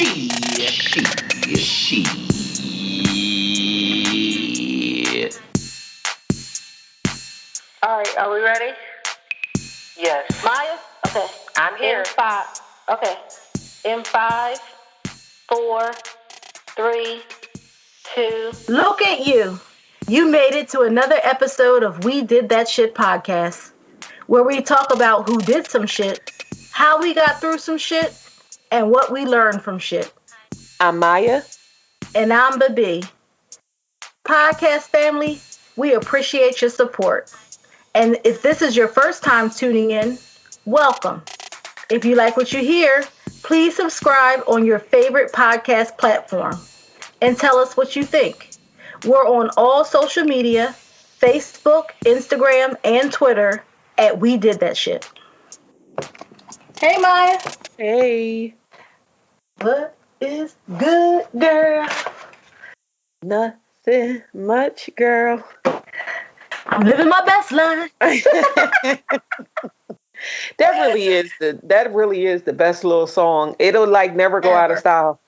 All right, are we ready? Yes. Maya? Okay. I'm here. In 5, 4, 3, 2. Look at you. You made it to another episode of We Did That Shit podcast, where we talk about who did some shit, how we got through some shit, and what we learned from shit. I'm Maya. And I'm Bibbi. Podcast family, we appreciate your support. And if this is your first time tuning in, welcome. If you like what you hear, please subscribe on your favorite podcast platform and tell us what you think. We're on all social media, Facebook, Instagram, and Twitter at We Did That Shit. Hey, Maya. Hey. What is good, girl? Nothing much, girl. I'm living my best life. That really is the best little song. It'll like never go out of style.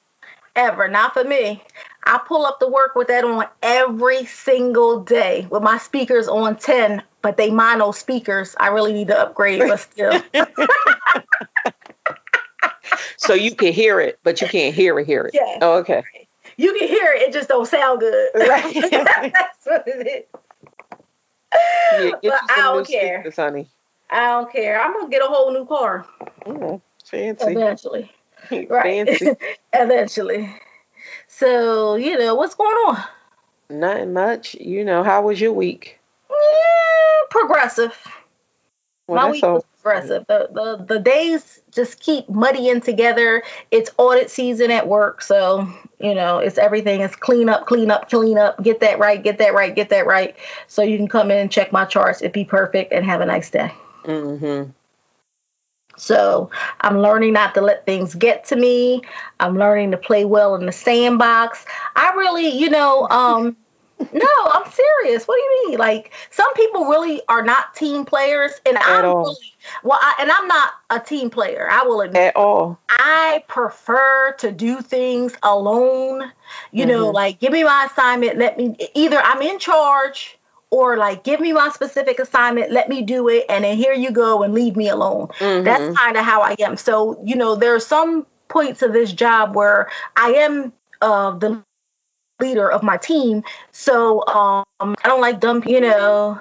Ever. Not for me. I pull up to work with that on every single day with my speakers on 10, but they mono speakers. I really need to upgrade, but still. So you can hear it, but you can't hear it. Yeah. Oh, okay. You can hear it, it just don't sound good. Right. That's what it is. Yeah, get you some I don't new care. speakers, honey. I don't care. I'm going to get a whole new car. Fancy. Eventually. Right. Fancy. Eventually. So, what's going on? Nothing much. How was your week? Progressive. Well, My week was progressive. The days just keep muddying together. It's audit season at work, so it's everything is clean up, get that right. So you can come in and check my charts. It'd be perfect and have a nice day. Mm-hmm. So I'm learning not to let things get to me. I'm learning to play well in the sandbox. I really, no, I'm serious. What do you mean? Like, some people really are not team players, and I'm not a team player. I will admit at all. I prefer to do things alone. Like, give me my assignment. Let me either I'm in charge, or like give me my specific assignment. Let me do it, and then here you go, and leave me alone. Mm-hmm. That's kind of how I am. So there are some points of this job where I am the leader of my team, so I don't like dumb people,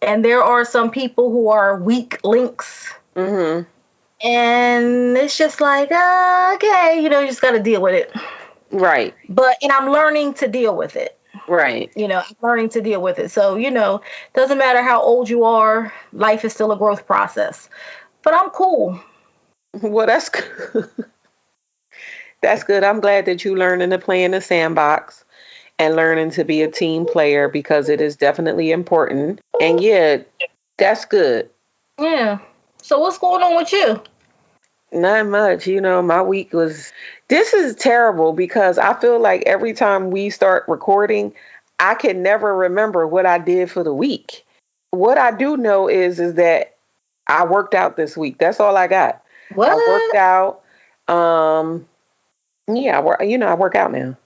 and there are some people who are weak links, and it's just like, okay, you just got to deal with it, right? And I'm learning to deal with it, right? I'm learning to deal with it. So doesn't matter how old you are, life is still a growth process. But I'm cool. Well, that's good. That's good. I'm glad that you're learning to play in the sandbox and learning to be a team player, because it is definitely important. And yeah, that's good. Yeah. So what's going on with you? Not much. My week this is terrible, because I feel like every time we start recording, I can never remember what I did for the week. What I do know is that I worked out this week. That's all I got. What? I worked out. Yeah, I work out now.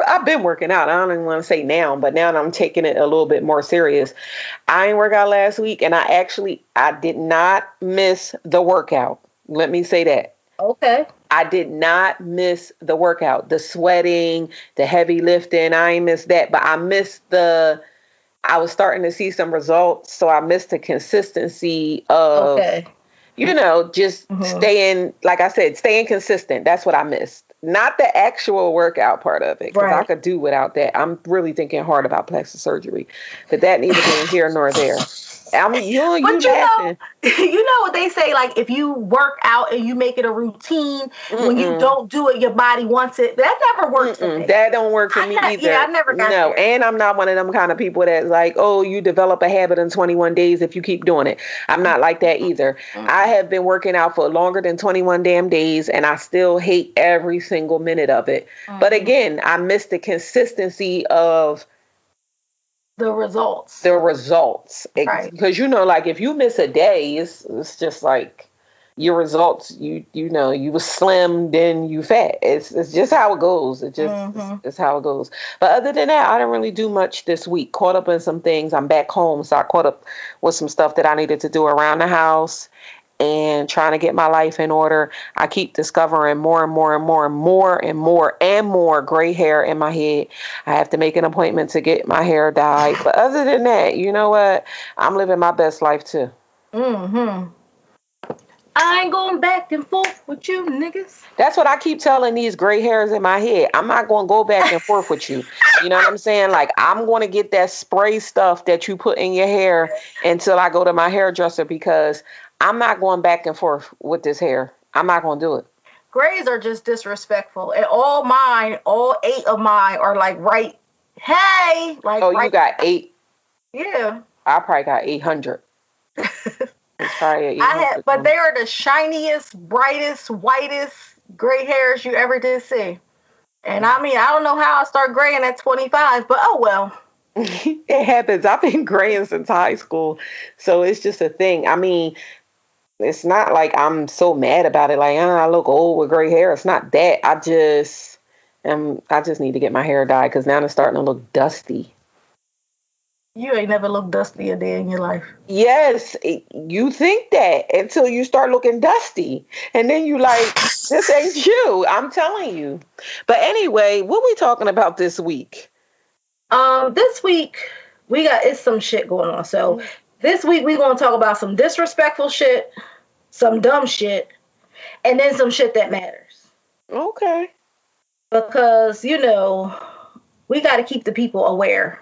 I've been working out. I don't even want to say now, but now I'm taking it a little bit more serious. I didn't work out last week, and I did not miss the workout. Let me say that. Okay. I did not miss the workout. The sweating, the heavy lifting, I ain't missed that, but I was starting to see some results, so I missed the consistency of, just staying, like I said, staying consistent. That's what I missed. Not the actual workout part of it, because I could do without that. I'm really thinking hard about plastic surgery, but that neither being here nor there. I mean, you laughing. You know what they say, like, if you work out and you make it a routine, when you don't do it, your body wants it. That never works for me. That don't work for me either. Yeah, I never got there. And I'm not one of them kind of people that's like, oh, you develop a habit in 21 days if you keep doing it. I'm not like that either. I have been working out for longer than 21 damn days, and I still hate every single minute of it. But again, I miss the consistency of the results. Right. Because, like, if you miss a day, it's just like, your results, you know, you was slim, then you fat. It's just how it goes. It's how it goes. But other than that, I didn't really do much this week. Caught up in some things. I'm back home, so I caught up with some stuff that I needed to do around the house and trying to get my life in order. I keep discovering more and more and more and more and more and more gray hair in my head. I have to make an appointment to get my hair dyed. But other than that, you know what? I'm living my best life too. I ain't going back and forth with you niggas. That's what I keep telling these gray hairs in my head. I'm not going to go back and forth with you. You know what I'm saying? Like, I'm going to get that spray stuff that you put in your hair until I go to my hairdresser, because I'm not going back and forth with this hair. I'm not going to do it. Grays are just disrespectful. And all 8 of mine are like right. Hey! Like, oh, right. You got 8? Yeah. I probably got 800. It's probably 800. But they are the shiniest, brightest, whitest gray hairs you ever did see. And I mean, I don't know how I start graying at 25, but oh well. It happens. I've been graying since high school, so it's just a thing. I mean, it's not like I'm so mad about it. Like, I look old with gray hair. It's not that. I just need to get my hair dyed because now it's starting to look dusty. You ain't never looked dusty a day in your life. Yes, you think that until you start looking dusty. And then you like, this ain't you. I'm telling you. But anyway, what we talking about this week? This week, it's some shit going on. So this week, we're going to talk about some disrespectful shit, some dumb shit, and then some shit that matters. Okay. Because, you know, we got to keep the people aware.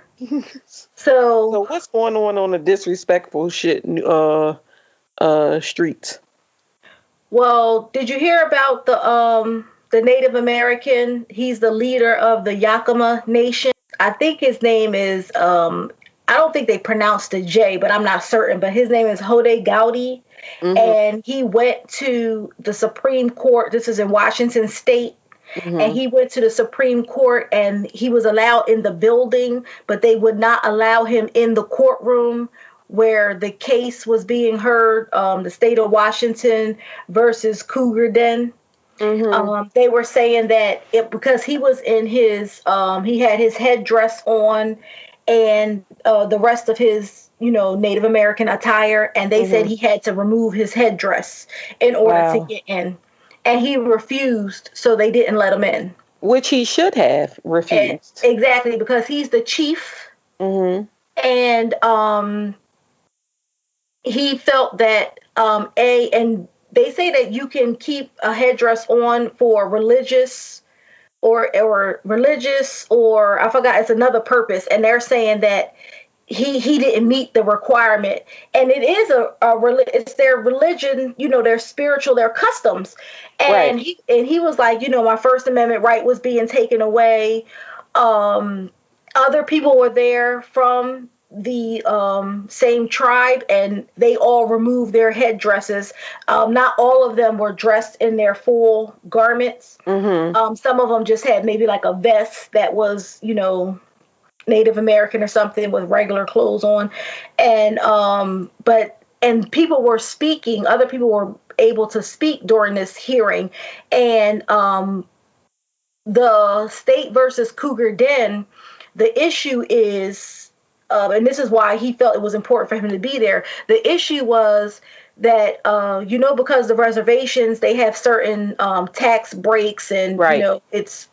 So what's going on the disrespectful shit streets? Well, did you hear about the Native American? He's the leader of the Yakima Nation. I think his name is I don't think they pronounced the J, but I'm not certain. But his name is Hode Gowdy, and he went to the Supreme Court. This is in Washington State. And he went to the Supreme Court, and he was allowed in the building, but they would not allow him in the courtroom where the case was being heard, the state of Washington versus Cougar Den. They were saying that because he was in his, he had his headdress on and the rest of his, Native American attire, and they said he had to remove his headdress in order to get in. And he refused, so they didn't let him in. Which he should have refused. Exactly, because he's the chief. And he felt that, and they say that you can keep a headdress on for religious or I forgot, it's another purpose. And they're saying that he didn't meet the requirement, and it is it's their religion, their spiritual, their customs, and he was like, my First Amendment right was being taken away. Other people were there from the same tribe, and they all removed their headdresses. Not all of them were dressed in their full garments. Some of them just had maybe like a vest that was, Native American or something with regular clothes on. And people were speaking, other people were able to speak during this hearing. And the state versus Cougar Den, the issue is, and this is why he felt it was important for him to be there. The issue was that, because the reservations, they have certain tax breaks, and, it's,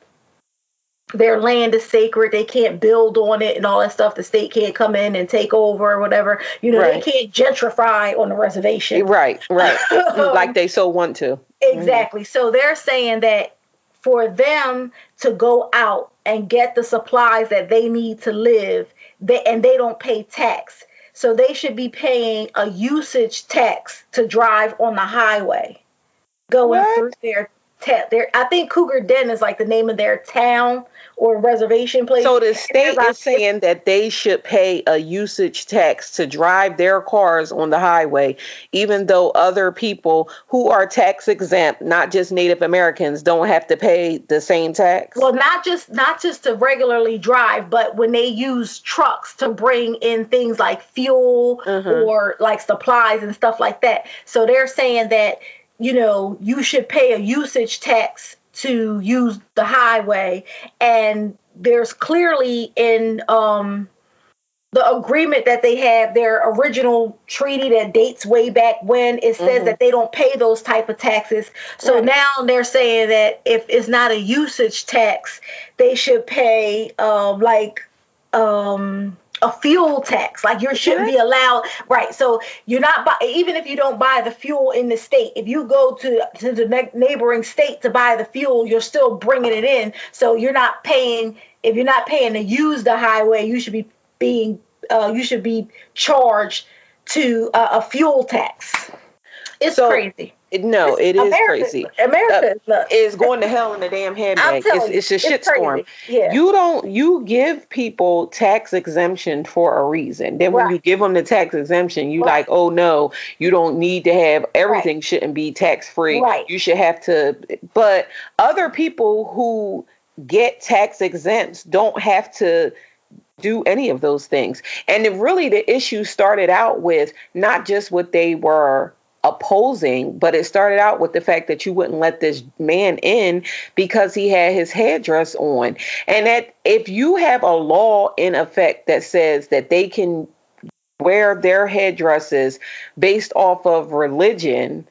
their land is sacred. They can't build on it and all that stuff. The state can't come in and take over or whatever. They can't gentrify on the reservation. Right. Like they so want to. Exactly. So they're saying that for them to go out and get the supplies that they need to live, and they don't pay tax. So they should be paying a usage tax to drive on the highway, going through their I think Cougar Den is like the name of their town or reservation place. So the state is saying that they should pay a usage tax to drive their cars on the highway, even though other people who are tax exempt, not just Native Americans, don't have to pay the same tax. Well, not just to regularly drive, but when they use trucks to bring in things like fuel or like supplies and stuff like that. So they're saying that you should pay a usage tax to use the highway. And there's clearly in the agreement that they have, their original treaty that dates way back when, it says that they don't pay those type of taxes. So now they're saying that if it's not a usage tax, they should pay a fuel tax. Like, you shouldn't be allowed, right? So you're not even if you don't buy the fuel in the state, if you go to the neighboring state to buy the fuel, you're still bringing it in. So you're not paying. If you're not paying to use the highway, you should be charged to a fuel tax. It's crazy. It is crazy. America is going to hell in a damn handbag. It's a shitstorm. Yeah. You give people tax exemption for a reason. Then when you give them the tax exemption, you like, oh no, you don't need to have, everything shouldn't be tax free. Right. You should have to, but other people who get tax exempts don't have to do any of those things. And the issue started out with not just what they were opposing, but it started out with the fact that you wouldn't let this man in because he had his headdress on. And that if you have a law in effect that says that they can wear their headdresses based off of religion,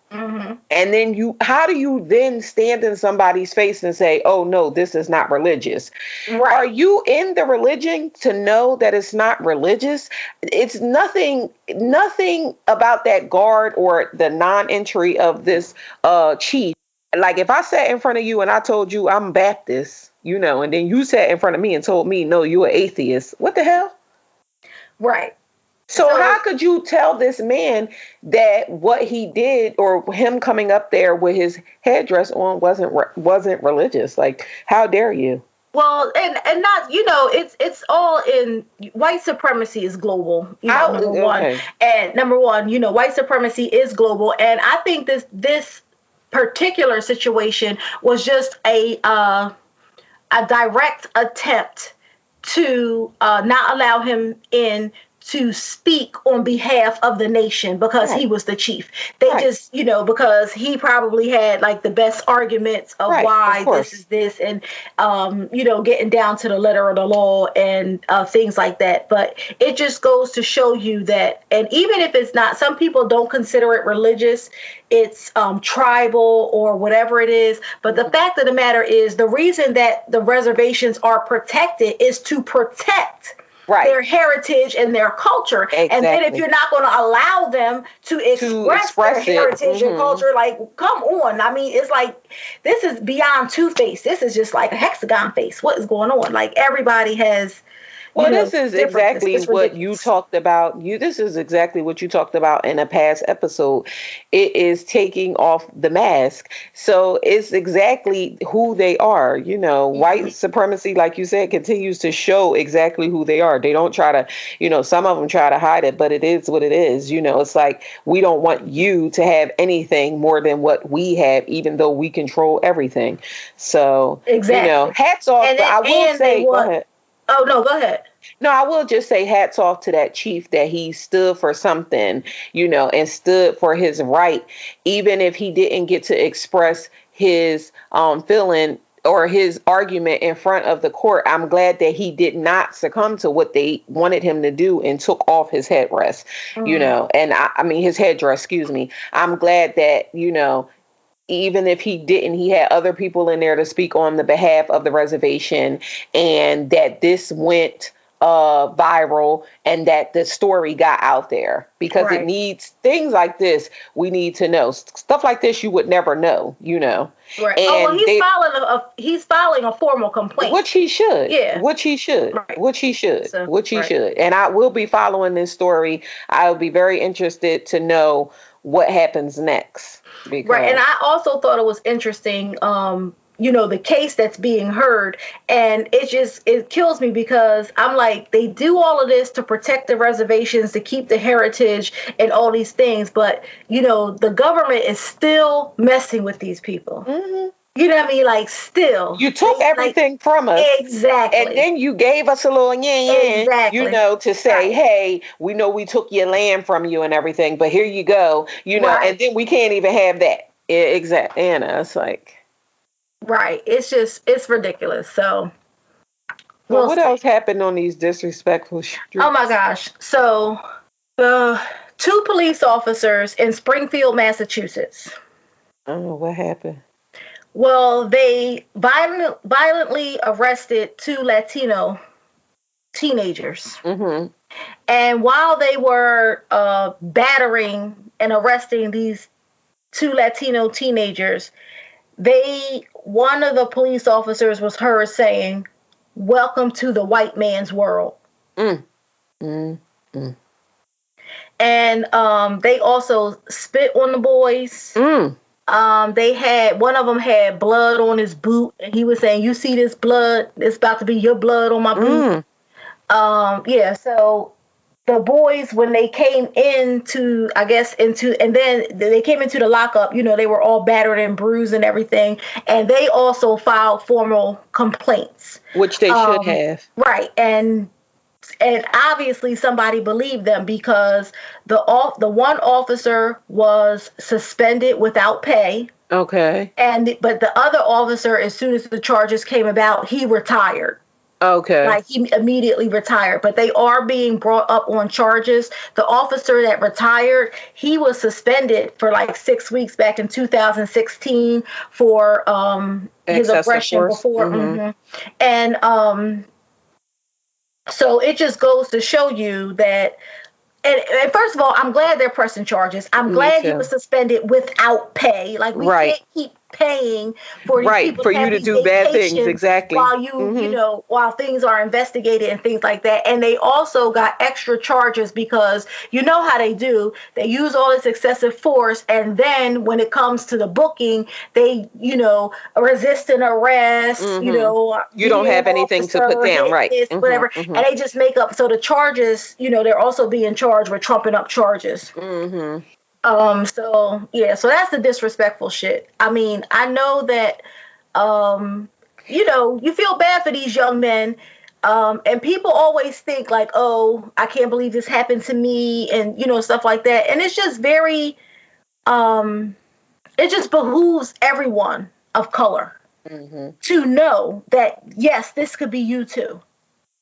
and then how do you then stand in somebody's face and say, oh no, this is not religious? Right. Are you in the religion to know that it's not religious? It's nothing about that guard or the non-entry of this chief. Like, if I sat in front of you and I told you I'm Baptist, and then you sat in front of me and told me, no, you're an atheist. What the hell? Right. So how could you tell this man that what he did, or him coming up there with his headdress on, wasn't religious? Like, how dare you? Well, and not, it's all in, white supremacy is global, number one. And number one, white supremacy is global. And I think this particular situation was just a direct attempt to not allow him in to speak on behalf of the nation because he was the chief. They just, because he probably had like the best arguments of why this is this, and, getting down to the letter of the law and things like that. But it just goes to show you that, and even if it's not, some people don't consider it religious, it's tribal or whatever it is. But the fact of the matter is, the reason that the reservations are protected is to protect their heritage and their culture. Exactly. And then if you're not going to allow them to express their heritage and culture, like, come on. I mean, it's like, this is beyond two-face. This is just like a hexagon face. What is going on? Like, everybody has... Well, this is exactly what you talked about. This is exactly what you talked about in a past episode. It is taking off the mask. So it's exactly who they are. White supremacy, like you said, continues to show exactly who they are. They don't try to, some of them try to hide it, but it is what it is. It's like, we don't want you to have anything more than what we have, even though we control everything. So, hats off. But I will say, go ahead. Oh, no, go ahead. No, I will just say hats off to that chief, that he stood for something, and stood for his right, even if he didn't get to express his feeling or his argument in front of the court. I'm glad that he did not succumb to what they wanted him to do and took off his headrest, and I mean his headdress, excuse me. I'm glad that, even if he didn't, he had other people in there to speak on the behalf of the reservation, and that this went viral and that the story got out there, because it needs things like this. We need to know stuff like this. You would never know, Right. And he's filing a formal complaint, which he should. Yeah. Which he should. Right. Which he should. And I will be following this story. I will be very interested to know what happens next. Right. And I also thought it was interesting, the case that's being heard. And it kills me, because I'm like, they do all of this to protect the reservations, to keep the heritage and all these things. But, the government is still messing with these people. Mm-hmm. You know what I mean? Like, still. You took everything from us. Exactly. And then you gave us a little exactly. To say, hey, we know we took your land from you and everything, but here you go, and then we can't even have that. exactly. Anna, it's like. Right. It's ridiculous. So So we'll what see. else happened on these disrespectful streets? Oh my gosh. So the two police officers in Springfield, Massachusetts. Oh, what happened? Well, they violently arrested two Latino teenagers. Mm-hmm. And while they were battering and arresting these two Latino teenagers, one of the police officers was heard saying, "Welcome to the white man's world." Mm. Mm. Mm. And they also spit on the boys. Mm. They had one of them had blood on his boot, and he was saying, "You see this blood? It's about to be your blood on my boot." Yeah. So the boys, when they came into, and then they came into the lockup, they were all battered and bruised and everything. And they also filed formal complaints. Which they should have. Right. And obviously somebody believed them, because the one officer was suspended without pay. Okay. But the other officer, as soon as the charges came about, he retired. Okay. Like, he immediately retired. But they are being brought up on charges. The officer that retired, he was suspended for like 6 weeks back in 2016 for his aggression before. Mm-hmm. And so it just goes to show you that. And first of all, I'm glad they're pressing charges. I'm glad he was suspended without pay. Like, we can't keep paying for these people for you to do bad things, exactly, while while things are investigated and things like that. And they also got extra charges because you know how they do. They use all this excessive force, and then when it comes to the booking, they resist an arrest. You don't have anything to put down, right? Whatever, and they just make up. So the charges, they're also being charged with trumping up charges. So that's the disrespectful shit. I mean, I know that, you feel bad for these young men. And people always think like, oh, I can't believe this happened to me, and, stuff like that. And it's just very, it just behooves everyone of color to know that, yes, this could be you too.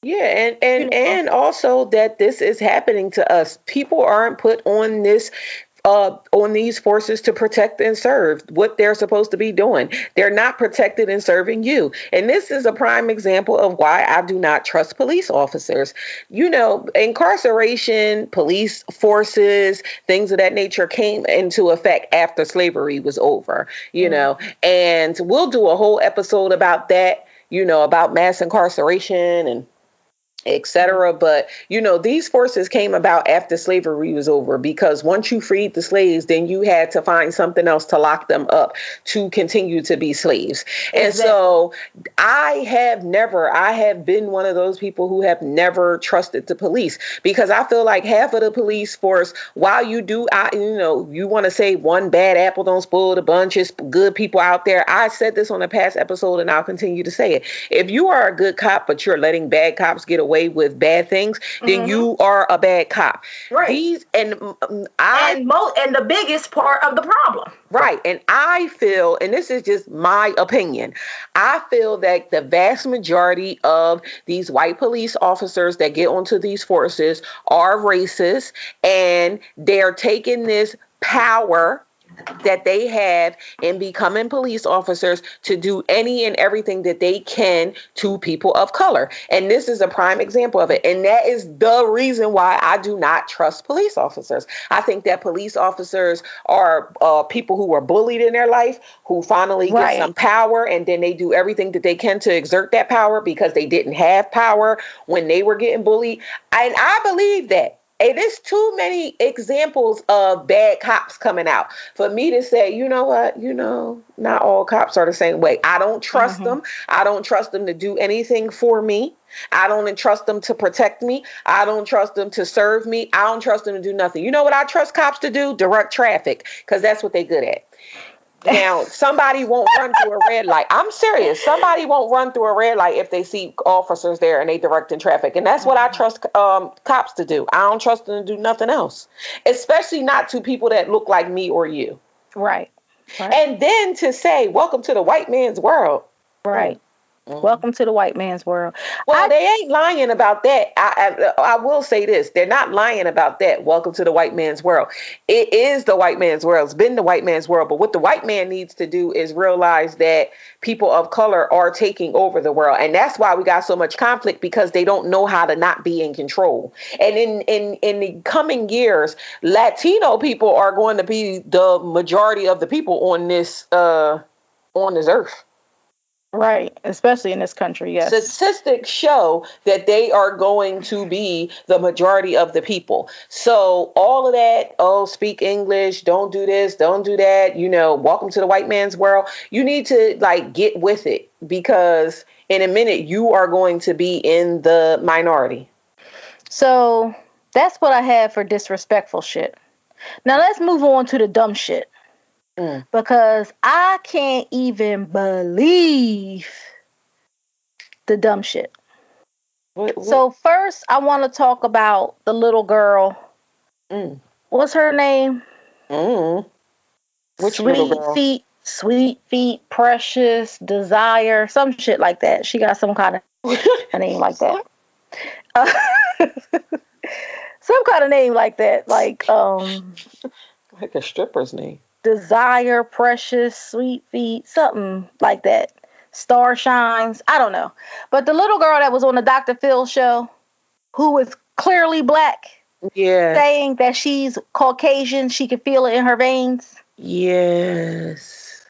Yeah, and also that this is happening to us. People aren't put on these forces to protect and serve what they're supposed to be doing. They're not protected and serving you. And this is a prime example of why I do not trust police officers. Incarceration, police forces, things of that nature came into effect after slavery was over, and we'll do a whole episode about that, about mass incarceration and etc. But, these forces came about after slavery was over, because once you freed the slaves, then you had to find something else to lock them up to continue to be slaves. Exactly. And so I have been one of those people who have never trusted the police, because I feel like half of the police force, while you want to say one bad apple don't spoil the bunch, it's good people out there. I said this on a past episode, and I'll continue to say it. If you are a good cop, but you're letting bad cops get away with bad things, then you are a bad cop. Right. And the biggest part of the problem. Right. And I feel, and this is just my opinion, I feel that the vast majority of these white police officers that get onto these forces are racist, and they're taking this power that they have in becoming police officers to do any and everything that they can to people of color. And this is a prime example of it. And that is the reason why I do not trust police officers. I think that police officers are people who were bullied in their life, who finally get some power, and then they do everything that they can to exert that power because they didn't have power when they were getting bullied. And I believe that. And there's too many examples of bad cops coming out for me to say, you know what, not all cops are the same way. I don't trust them. I don't trust them to do anything for me. I don't trust them to protect me. I don't trust them to serve me. I don't trust them to do nothing. You know what I trust cops to do? Direct traffic, because that's what they're good at. Now, somebody won't run through a red light. I'm serious. Somebody won't run through a red light if they see officers there and they directing traffic. And that's what I trust cops to do. I don't trust them to do nothing else, especially not to people that look like me or you. Right. Right. And then to say, welcome to the white man's world. Right. Welcome to the white man's world. Well, they ain't lying about that. I will say this. They're not lying about that. Welcome to the white man's world. It is the white man's world. It's been the white man's world. But what the white man needs to do is realize that people of color are taking over the world. And that's why we got so much conflict, because they don't know how to not be in control. And in the coming years, Latino people are going to be the majority of the people on this earth. Right, especially in this country, yes. Statistics show that they are going to be the majority of the people. So all of that, speak English, don't do this, don't do that, welcome to the white man's world. You need to get with it, because in a minute you are going to be in the minority. So that's what I have for disrespectful shit. Now let's move on to the dumb shit. Because I can't even believe the dumb shit. What? So first, I want to talk about the little girl. What's her name? Which little girl? Sweet Feet, Precious, Desire, some shit like that. She got some kind of name like that. Some kind of name like that, like a stripper's name. Desire, Precious, Sweet Feet, something like that. Star Shines, I don't know. But the little girl that was on the Dr. Phil show, who was clearly black, saying that she's Caucasian, she could feel it in her veins. Yes.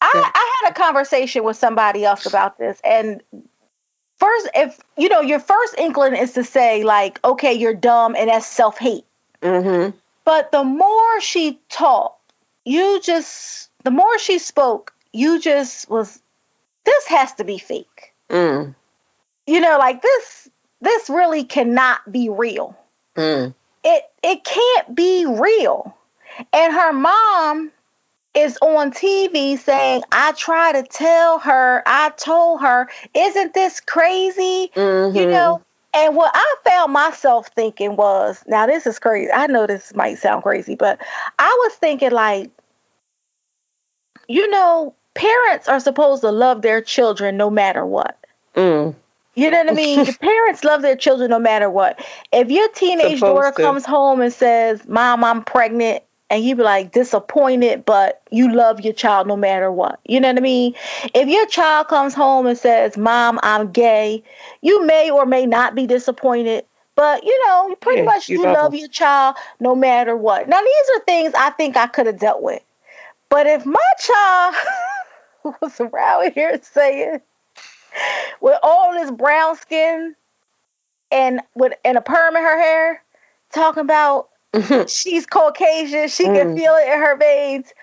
I had a conversation with somebody else about this, and first, if your first inkling is to say okay, you're dumb, and that's self-hate. But the more she talked, the more she spoke, this has to be fake. This really cannot be real. It can't be real. And her mom is on TV saying, I told her, isn't this crazy? And what I found myself thinking was, now this is crazy. I know this might sound crazy, but I was thinking parents are supposed to love their children no matter what. You know what I mean? The parents love their children no matter what. If your teenage daughter comes home and says, Mom, I'm pregnant, and you be disappointed, but you love your child no matter what. You know what I mean? If your child comes home and says, Mom, I'm gay, you may or may not be disappointed, but pretty much you love your child no matter what. Now, these are things I think I could have dealt with. But if my child was around here saying, with all this brown skin and a perm in her hair, talking about she's Caucasian, she can feel it in her veins.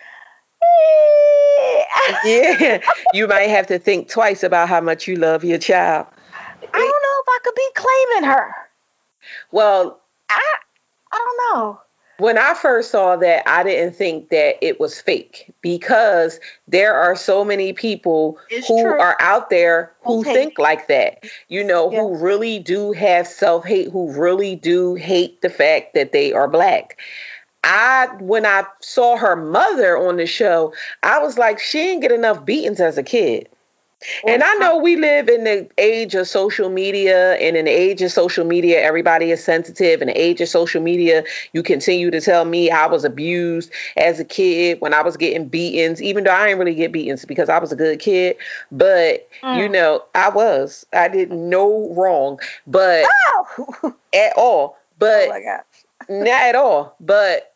You might have to think twice about how much you love your child. I don't know if I could be claiming her. Well, I don't know. When I first saw that, I didn't think that it was fake, because there are so many people are out there who think like that, who really do have self-hate, who really do hate the fact that they are black. When I saw her mother on the show, I was like, she didn't get enough beatings as a kid. And I know we live in the age of social media, and in the age of social media, everybody is sensitive. In the age of social media, you continue to tell me I was abused as a kid when I was getting beatings, even though I didn't really get beatings because I was a good kid. But, I didn't know wrong, but at all. But not at all. But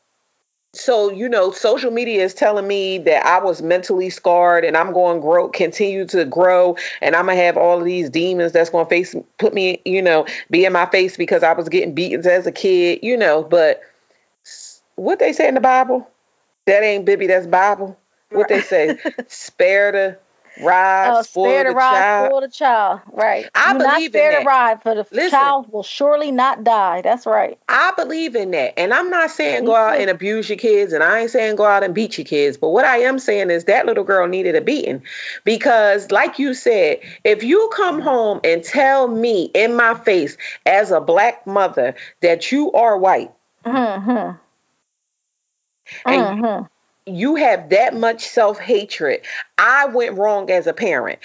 so, social media is telling me that I was mentally scarred, and I'm going to continue to grow, and I'm going to have all of these demons that's going to put me, be in my face because I was getting beatings as a kid, but what they say in the Bible, that ain't Bibby, that's Bible. What they say, spare the rod, spoil the child. Right. I believe in that. The ride, for the child will surely not die. That's right. I believe in that. And I'm not saying go out and abuse your kids, and I ain't saying go out and beat your kids. But what I am saying is that little girl needed a beating, because like you said, if you come home and tell me in my face as a black mother that you are white, you have that much self-hatred. I went wrong as a parent.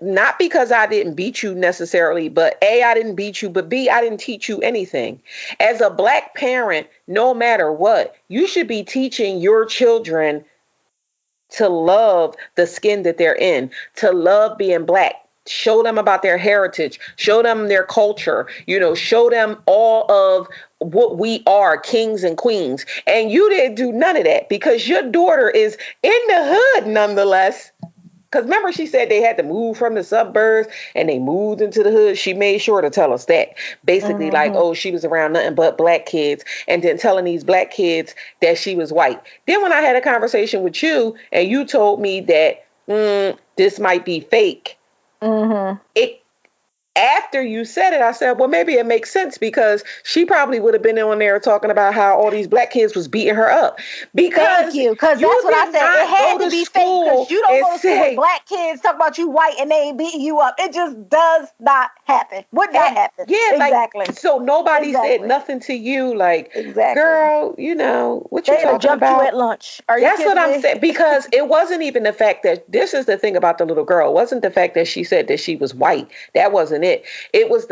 Not because I didn't beat you necessarily, but A, I didn't beat you, but B, I didn't teach you anything. As a Black parent, no matter what, you should be teaching your children to love the skin that they're in, to love being Black. Show them about their heritage, show them their culture, show them all of what we are, kings and queens. And you didn't do none of that because your daughter is in the hood nonetheless. Because remember, she said they had to move from the suburbs and they moved into the hood. She made sure to tell us that. Basically, like, oh, she was around nothing but Black kids. And then telling these Black kids that she was white. Then when I had a conversation with you and you told me that this might be fake. After you said it, I said, well, maybe it makes sense because she probably would have been on there talking about how all these Black kids was beating her up. Because that's what I said. It had to be fake because you don't go to school with Black kids talk about you white and they ain't beating you up. It just does not happen. Would not happen. Yeah, exactly. So nobody said nothing to you, like, girl, what you talking jumped about? You at lunch. That's what I'm saying. Because it wasn't even the fact that this is the thing about the little girl. It wasn't the fact that she said that she was white. That wasn't it. It was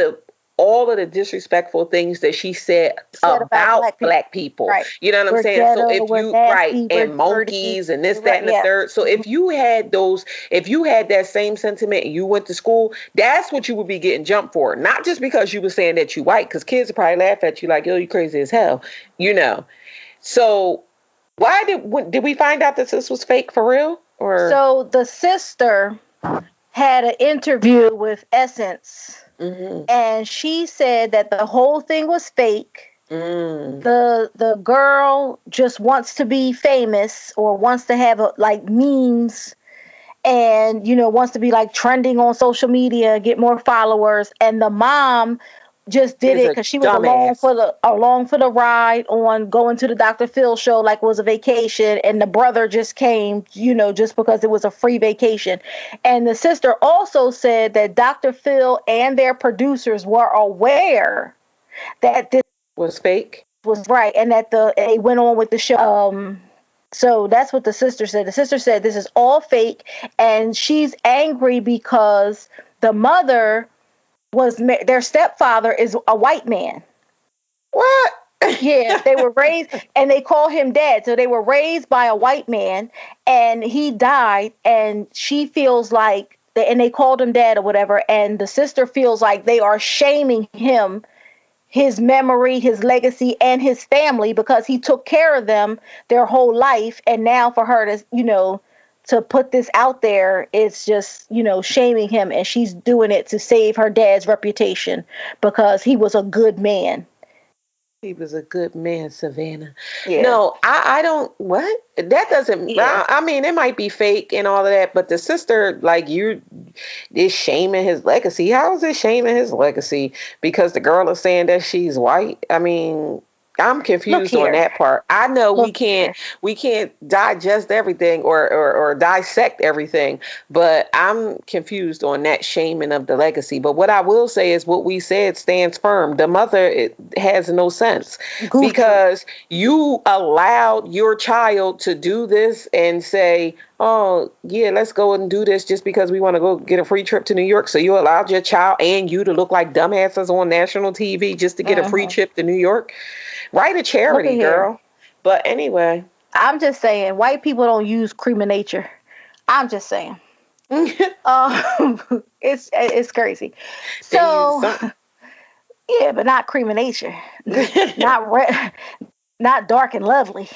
all of the disrespectful things that she said about Black people. Right. You know what I'm saying? Ghetto, so if you nasty, and monkeys and this, that, and the third. So if you had that same sentiment and you went to school, that's what you would be getting jumped for. Not just because you were saying that you white, because kids would probably laugh at you like, yo, you crazy as hell. So why did we find out that this was fake for real? Or so the sister had an interview with Essence. And she said that the whole thing was fake. The girl just wants to be famous or wants to have memes and wants to be like trending on social media, get more followers. And the mom just did it because she was along for the ride on going to the Dr. Phil show like it was a vacation, and the brother just came, just because it was a free vacation. And the sister also said that Dr. Phil and their producers were aware that this was fake, was right, and that they went on with the show. So that's what the sister said. The sister said this is all fake, and she's angry because the mother their stepfather is a white man. What? Yeah, they were raised, and they call him dad. So they were raised by a white man, and he died, and she feels like, and they called him dad or whatever, and the sister feels like they are shaming him, his memory, his legacy, and his family because he took care of them their whole life, and now for her to, to put this out there, it's just, shaming him, and she's doing it to save her dad's reputation because he was a good man. He was a good man, Savannah. Yeah. No, I don't, what? That doesn't, I mean, it might be fake and all of that, but the sister, like, is shaming his legacy. How is it shaming his legacy? Because the girl is saying that she's white? I mean, I'm confused on that part. I know we can't digest everything or dissect everything, but I'm confused on that shaming of the legacy. But what I will say is what we said stands firm. The mother has no sense because you allowed your child to do this and say, oh, yeah, let's go and do this just because we want to go get a free trip to New York. So you allowed your child and you to look like dumbasses on national TV just to get a free trip to New York. Write a charity, girl. But anyway. I'm just saying, white people don't use cream of nature. I'm just saying. It's crazy. So, yeah, but not cream of nature. Not red, not dark and lovely.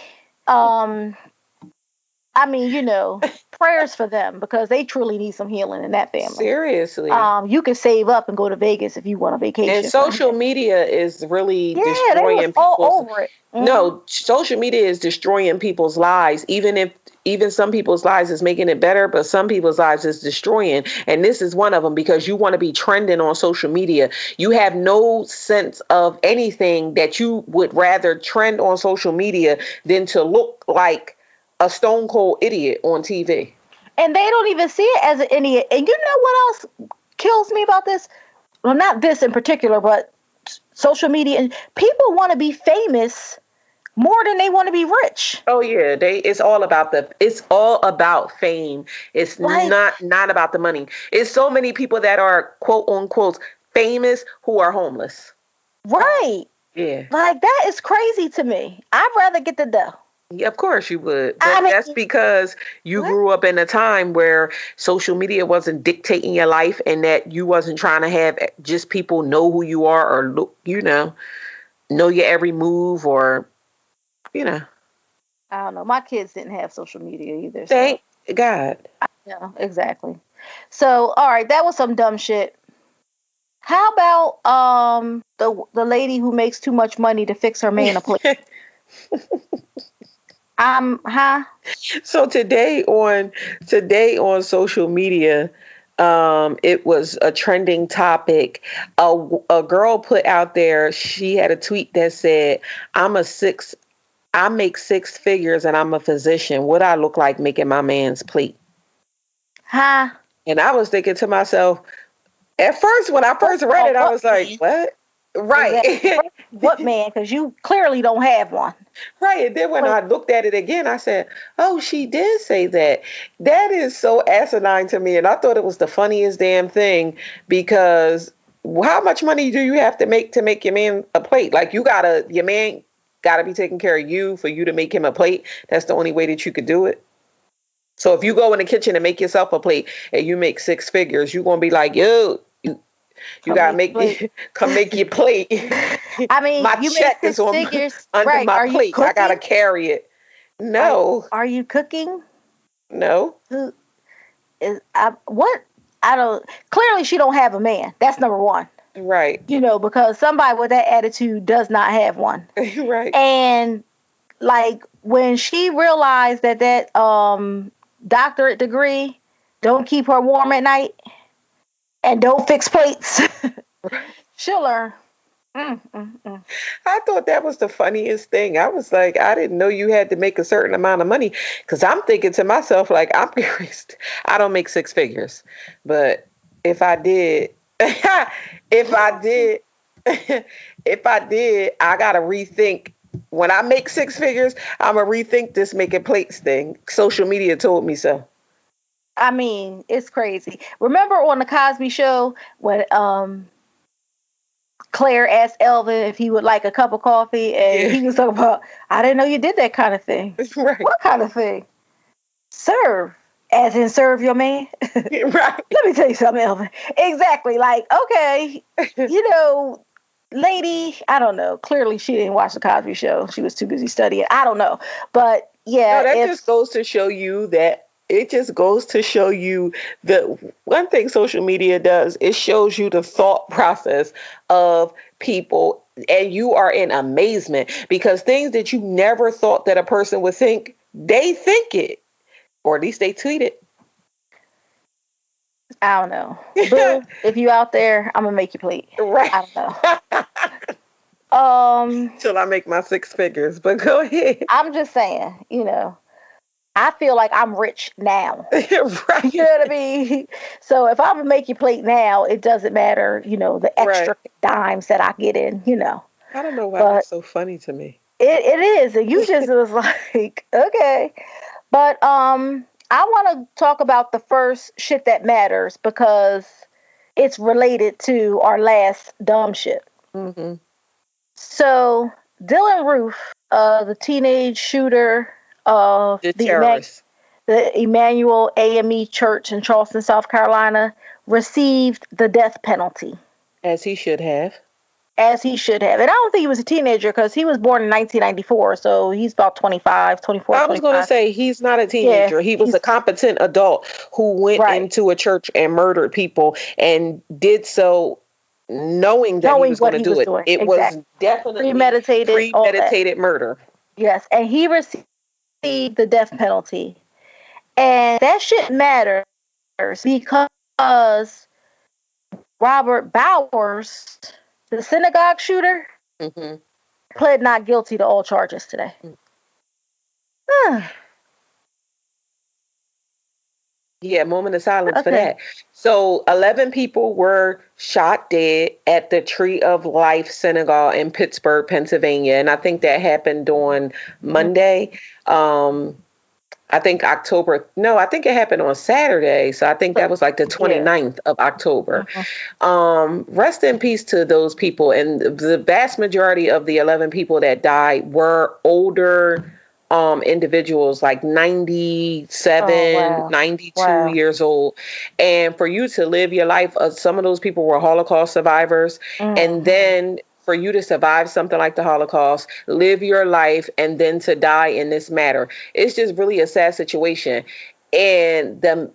I mean, prayers for them because they truly need some healing in that family. Seriously. You can save up and go to Vegas if you want a vacation. And social media is really destroying they was all over it. Mm-hmm. No, social media is destroying people's lives. Even some people's lives is making it better, but some people's lives is destroying. And this is one of them because you want to be trending on social media. You have no sense of anything that you would rather trend on social media than to look like a stone cold idiot on TV. And they don't even see it as an idiot. And you know what else kills me about this? Well, not this in particular, but social media. And people want to be famous more than they want to be rich. Oh yeah, it's all about fame. It's Like, not about the money. It's so many people that are quote unquote famous who are homeless. right. Yeah. Like, that is crazy to me. I'd rather get the dough. Yeah, of course you would. I But that's mean, because you what? grew up in a time where social media wasn't dictating your life and that you wasn't trying to have just people know who you are or look, know your every move or, you know. I don't know. My kids didn't have social media either, so Thank God. yeah, exactly. So, all right, that was some dumb shit. How about the lady who makes too much money to fix her man a plate? Huh? So today on social media, it was a trending topic. A girl put out there, she had a tweet that said, I make six figures and I'm a physician. What I look like making my man's plate. Huh? And I was thinking to myself, at first, when I first read it, I What was like, man? what? Exactly. Right. What man? Because you clearly don't have one. Right. And then when Wait, I looked at it again, I said, oh, she did say that. That is so asinine to me. And I thought it was the funniest damn thing because how much money do you have to make your man a plate? Like your man gotta be taking care of you for you to make him a plate. That's the only way that you could do it. So if you go in the kitchen and make yourself a plate and you make six figures, you're gonna be like, yo, you come gotta make make plate. come make your plate. I mean, My you make check is six on figures, under right? my Are you plate. I gotta cooking? carry it. Are No, are you cooking? no, Who is what? I don't. Clearly, she don't have a man. That's number one. right, Because somebody with that attitude does not have one. right. And like when she realized that doctorate degree don't keep her warm at night and don't fix plates, she'll learn. Mm, mm, mm. I thought that was the funniest thing. I was like, I didn't know you had to make a certain amount of money because I'm thinking to myself, like, I'm curious. I don't make six figures, but if I did, if I did, if I did, I gotta rethink. When I make six figures, I'm gonna rethink this making plates thing. Social media told me so. I mean, it's crazy. Remember on the Cosby Show when Claire asked Elvin if he would like a cup of coffee, and Yeah, he was talking about, I didn't know you did that kind of thing. right, What kind of thing? Serve, as in serve your man. right. Let me tell you something, Elvin. Exactly. Like, okay, lady, I don't know. Clearly, she didn't watch the Cosby Show. She was too busy studying. I don't know. But No, yeah, that if just goes to show you that it just goes to show you the one thing social media does, it shows you the thought process of people and you are in amazement because things that you never thought that a person would think, they think it, or at least they tweet it. I don't know, boo, if you out there, I'm gonna make you plate. Right. I don't know. Till I make my six figures, but go ahead. I'm just saying, I feel like I'm rich now. Right, You know what I mean? So if I'm gonna make you plate now, it doesn't matter, the right. extra dimes that I get in. I don't know why But that's so funny to me. it is, and you just was like, okay. But I want to talk about the first shit that matters because it's related to our last dumb shit. Hmm. So Dylan Roof, the teenage shooter of The the terrorists. Emmanuel AME Church in Charleston, South Carolina, received the death penalty, As he should have. as he should have. And I don't think he was a teenager because he was born in 1994, so he's about 25, 24, I was going to 25. say he's not a Yeah, teenager. He was he's a competent adult who went right, into a church and murdered people and did so knowing that he knowing was going what to he do was it. doing. It was Exactly. definitely Premeditated, all that. premeditated murder. Yes, and he received the death penalty. And that shit matters because Robert Bowers, the synagogue shooter, Hmm. pled not guilty to all charges today. Yeah, moment of silence for Okay. that. So 11 people were shot dead at the Tree of Life Synagogue in Pittsburgh, Pennsylvania. And I think that happened on Monday. Um, I think I think it happened on Saturday. So I think that was like the Yeah. 29th of October. Mhm. Rest in peace to those people. And the vast majority of the 11 people that died were older individuals, like Oh 97, wow. 92 Wow. years old. And for you to live your life, some of those people were Holocaust survivors. And Mhm. then for you to survive something like the Holocaust, live your life, and then to die in this matter, it's just really a sad situation. And the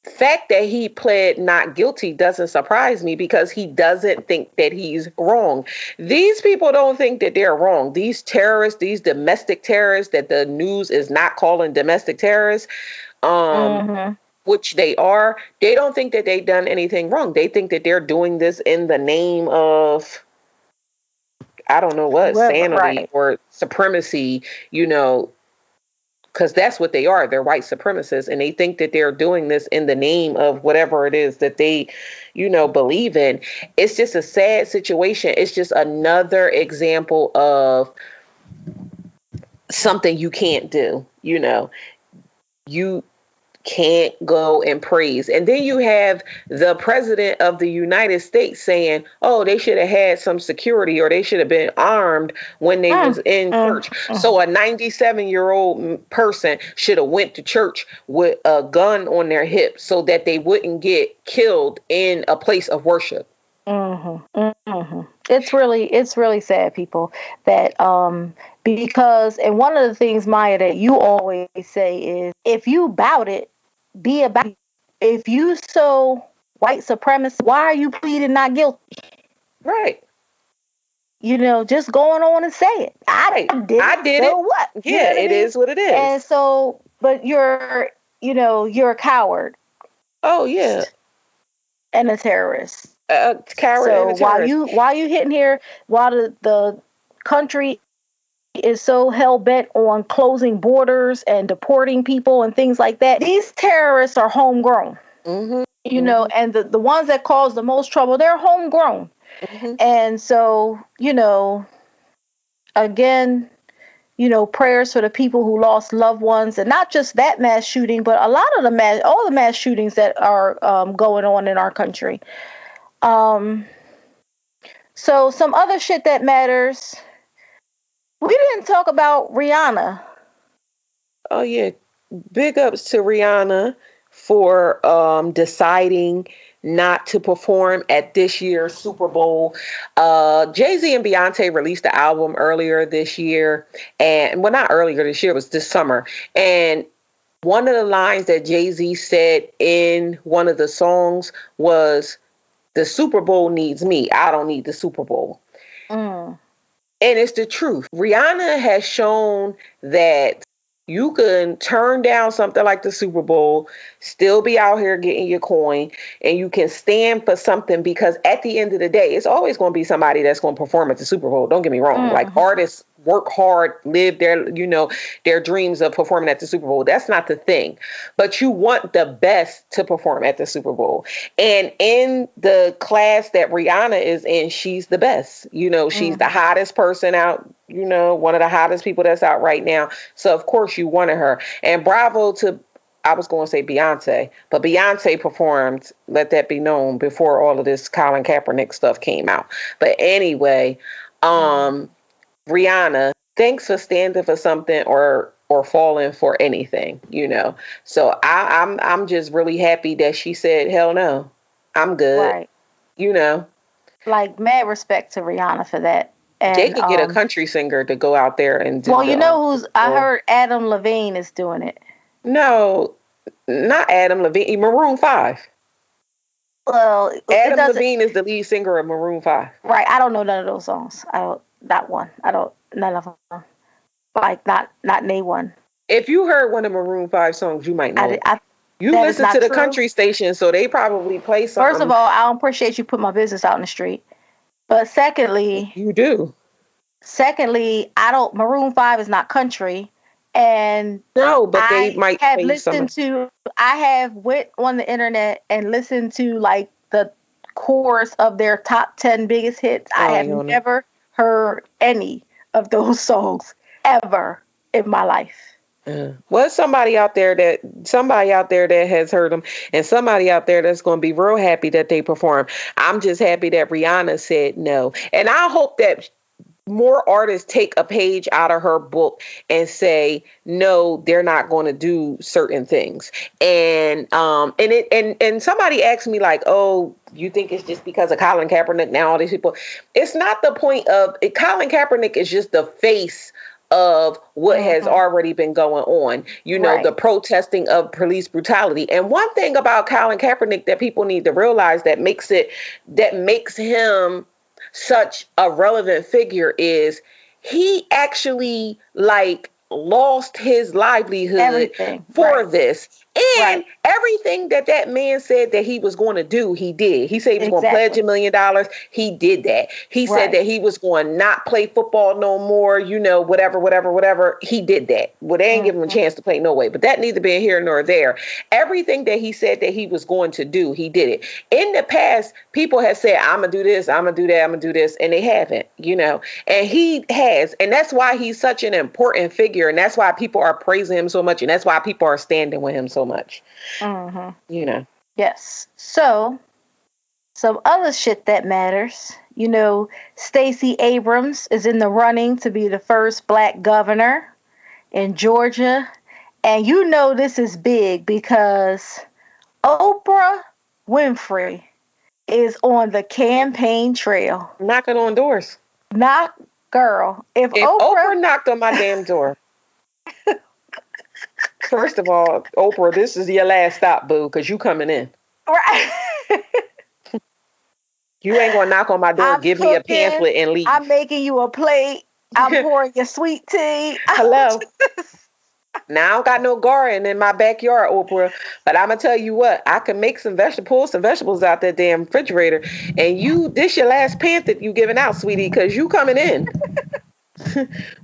fact that he pled not guilty doesn't surprise me because he doesn't think that he's wrong. These people don't think that they're wrong. These terrorists, these domestic terrorists that the news is not calling domestic terrorists, um, Mhm. which they are, they don't think that they've done anything wrong. They think that they're doing this in the name of, I don't know what, Whoever. sanity Right. or supremacy, you know, because that's what they are. They're white supremacists, and they think that they're doing this in the name of whatever it is that they, believe in. It's just a sad situation. It's just another example of something you can't do. You can't go and praise. And then you have the president of the United States saying, oh, they should have had some security or they should have been armed when they was Mm. in Mm. church. Mm. So a 97-year-old person should have went to church with a gun on their hip so that they wouldn't get killed in a place of worship. Mhm. Mhm. It's really sad, people, that because, and one of the things, Maya, that you always say is, if you about it, be about it. If you so white supremacist, why are you pleading not guilty? Right. Just going on and say it. I Right. did it. I did So it. what? You know Yeah, what I it mean? is what it And is. so, but you're a coward Oh, yeah. and a terrorist. A coward and So a while terrorist. you hitting here, while the country is so hell bent on closing borders and deporting people and things like that, these terrorists are homegrown. Mm-hmm. Mm-hmm. And the ones that cause the most trouble, they're homegrown. Mm-hmm. And so, again, prayers for the people who lost loved ones, and not just that mass shooting, but a lot of all the mass shootings that are going on in our country. Um, so some other shit that matters. We didn't talk about Rihanna. Oh, yeah. Big ups to Rihanna for deciding not to perform at this year's Super Bowl. Jay-Z and Beyonce released the album earlier this year, and well, not earlier this year, it was this summer. And one of the lines that Jay-Z said in one of the songs was, "The Super Bowl needs me. I don't need the Super Bowl." Mm. And it's the truth. Rihanna has shown that you can turn down something like the Super Bowl, still be out here getting your coin, and you can stand for something, because at the end of the day, it's always going to be somebody that's going to perform at the Super Bowl. Don't get me wrong. Like, Mm. artists work hard, live their dreams of performing at the Super Bowl. That's not the thing. But you want the best to perform at the Super Bowl. And in the class that Rihanna is in, she's the best. She's the Mm. hottest person out, one of the hottest people that's out right now. So of course you wanted her. And bravo to, I was going to say Beyonce, but Beyonce performed, let that be known, before all of this Colin Kaepernick stuff came out. But anyway, Mm. Rihanna, thanks for standing for something or falling for anything. So I'm just really happy that she said, hell no, I'm good. Right. You know, Like, mad respect to Rihanna for that. they And could get a country singer to go out there and do well, the who's, Super I Bowl. heard Adam Levine is doing it. No, not Adam Levine. Maroon 5. Well, it Adam doesn't. Levine is the lead singer of Maroon 5. Right. I don't know none of those songs. I don't. That one. I don't. None of them. Like, not name one. If you heard one of Maroon 5 songs, you might know it. You That is listen not to the true. country station, so they probably play something. First of all, I don't appreciate you putting my business out in the street. But secondly, You do. I don't. Maroon 5 is not country, And No, but they I might have say some. I have went on the internet and listened to like the chorus of their top 10 biggest hits. I Oh, have you know. never heard any of those songs ever in my life. Well, somebody out there that has heard them, and somebody out there that's going to be real happy that they perform. I'm just happy that Rihanna said no, and I hope that more artists take a page out of her book and say no, they're not going to do certain things. And somebody asked me like, oh, you think it's just because of Colin Kaepernick now all these people? It's not the point of it. Colin Kaepernick is just the face of what has already been going on, the protesting of police brutality. And one thing about Colin Kaepernick that people need to realize that makes him such a relevant figure is he actually lost his livelihood for this. And everything that man said that he was going to do, he did. He said he was going to pledge $1 million. He did that. He said that he was going to not play football no more, whatever. He did that. Well, they ain't give him a chance to play no way, but that neither being here nor there. Everything that he said that he was going to do, he did it. In the past, people have said, I'm going to do this, I'm going to do that, I'm going to do this, and they haven't, and he has. And that's why he's such an important figure. And that's why people are praising him so much. And that's why people are standing with him so much. Yes. So some other shit that matters. Stacey Abrams is in the running to be the first Black governor in Georgia. And this is big because Oprah Winfrey is on the campaign trail. Knocking on doors. Girl. If Oprah knocked on my damn door. First of all, Oprah, this is your last stop, boo, because you coming in. Right. You ain't going to knock on my door, give me a pamphlet, and leave. I'm making you a plate. I'm pouring your sweet tea. Hello. Now, I don't got no garden in my backyard, Oprah, but I'm going to tell you what, I can make some vegetables out that damn refrigerator, and this your last pamphlet you giving out, sweetie, because you coming in.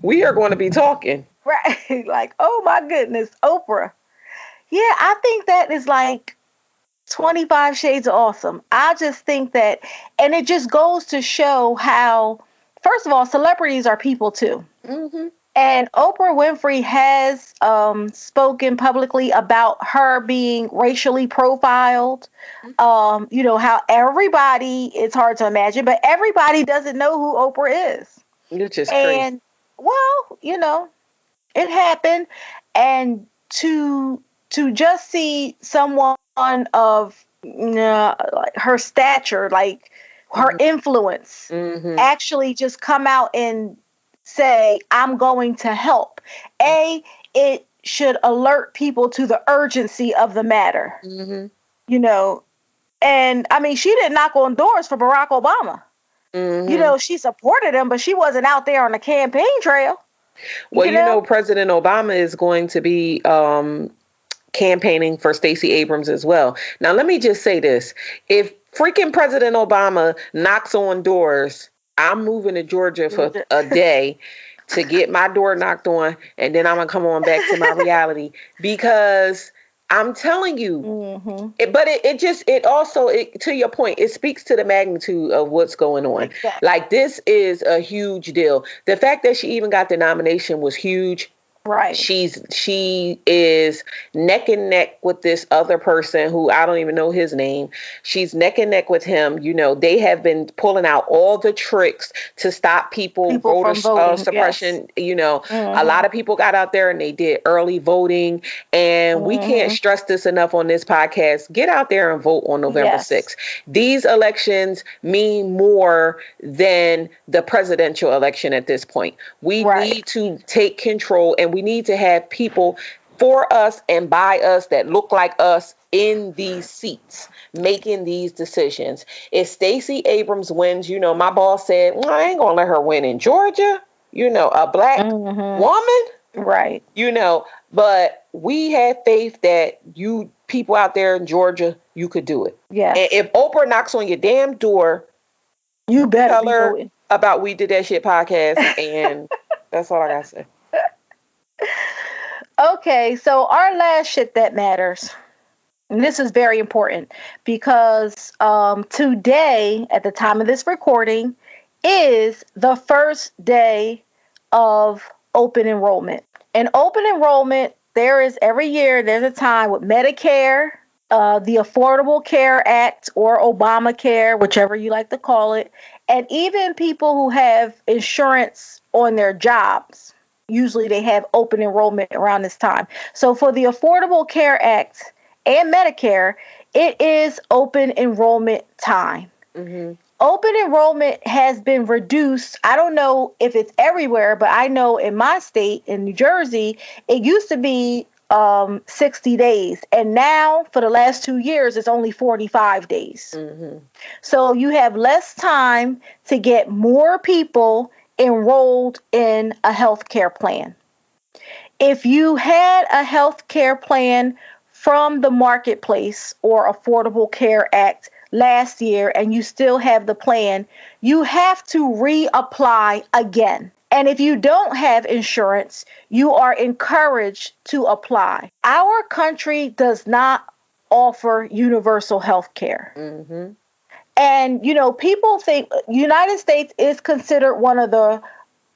We are going to be talking. Right. Like, oh my goodness, Oprah. Yeah, I think that is like 25 shades of awesome. I just think that, and it just goes to show how, first of all, celebrities are people too. Mm-hmm. And Oprah Winfrey has spoken publicly about her being racially profiled. How everybody, it's hard to imagine, but everybody doesn't know who Oprah is. It's just crazy. And, well, it happened. And to just see someone of her stature, like her influence, actually just come out and say, I'm going to help. It should alert people to the urgency of the matter. And I mean, she didn't knock on doors for Barack Obama. She supported him, but she wasn't out there on the campaign trail. Well, President Obama is going to be campaigning for Stacey Abrams as well. Now, let me just say this. If freaking President Obama knocks on doors, I'm moving to Georgia for a day to get my door knocked on, and then I'm going to come on back to my reality, because I'm telling you, it also, to your point, it speaks to the magnitude of what's going on. Exactly. Like, this is a huge deal. The fact that she even got the nomination was huge. Right. She is neck and neck with this other person who I don't even know his name. She's neck and neck with him. They have been pulling out all the tricks to stop people voter suppression. Yes. A lot of people got out there and they did early voting, and we can't stress this enough on this podcast. Get out there and vote on November 6th. These elections mean more than the presidential election at this point. We need to take control, and we need to have people for us and by us that look like us in these seats, making these decisions. If Stacey Abrams wins, my boss said, I ain't gonna let her win in Georgia, a Black woman. Right. But we have faith that you people out there in Georgia, you could do it. Yeah. And if Oprah knocks on your damn door, you better tell her about We Did That Shit podcast, and that's all I gotta say. Okay, so our last shit that matters. And this is very important because today, at the time of this recording, is the first day of open enrollment. And open enrollment, there is every year, there's a time with Medicare, the Affordable Care Act, or Obamacare, whichever you like to call it, and even people who have insurance on their jobs. Usually they have open enrollment around this time. So for the Affordable Care Act and Medicare, it is open enrollment time. Mm-hmm. Open enrollment has been reduced. I don't know if it's everywhere, but I know in my state, in New Jersey, it used to be 60 days. And now, for the last 2 years, it's only 45 days. Mm-hmm. So you have less time to get more people enrolled in a health care plan. If you had a health care plan from the Marketplace or Affordable Care Act last year and you still have the plan, you have to reapply again. And if you don't have insurance, you are encouraged to apply. Our country does not offer universal health care. Mm-hmm. And, people think United States is considered one of the